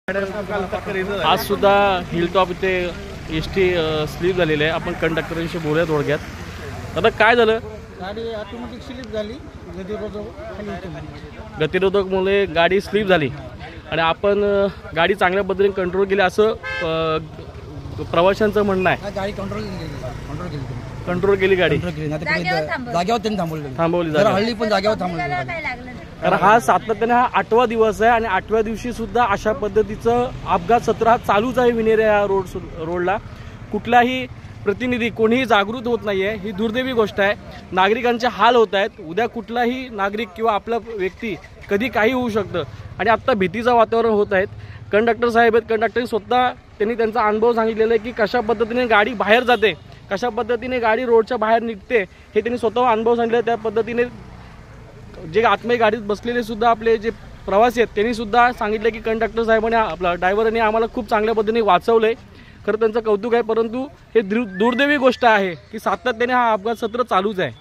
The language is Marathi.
आज सुद्धा हिलटॉप इथे एसटी स्लीप झालेली आहे। आपण कंडक्टरशी बोलूया थोडक्यात। आता काय झालं? गाडी ऑटोमॅटिक स्लीप झाली, गतिरोधकमुळे गाडी स्लीप झाली आणि आपण गाडी चांगल्या पद्धतीने कंट्रोल केली असं प्रवाशांचं म्हणणं आहे। गाडी कंट्रोल केली गाडी जागेवर थांबवली हल्ली पण जागेवर थांबवली। कारण हा सातत्याने 8वा दिवस आहे आणि 8व्या दिवशी सुद्धा अशा पद्धतीचं अपघात सत्र हा चालूच आहे। विनेरे या रोडला कुठलाही प्रतिनिधी कोणीही जागृत होत नाहीये। ही दुर्दैवी गोष्ट आहे। नागरिकांचे हाल होत आहेत। उद्या कुठलाही नागरिक किंवा आपला व्यक्ती कधी काही होऊ शकतं आणि आता भीतीचं वातावरण होत आहे। कंडक्टर साहेब आहेत, कंडक्टर स्वतः त्यांनी त्यांचा अनुभव सांगितलेला आहे की कशा पद्धतीने गाडी बाहेर जाते, कशा पद्धतीने गाडी रोडच्या बाहेर निघते हे त्यांनी स्वतः अनुभव सांगितले। त्या पद्धतीने जे आतमध्ये गाडीत बसलेले सुद्धा आपले जे प्रवासी आहेत त्यांनी सुद्धा सांगितले की कंडक्टर साहेबांनी आपला ड्रायव्हरने आम्हाला खूप चांगल्या पद्धतीने वाचवले। खरं त्यांचं कौतुक आहे, परंतु हे दुर्दैवी गोष्ट आहे की सातत्याने हा अपघात सत्र चालूच आहे।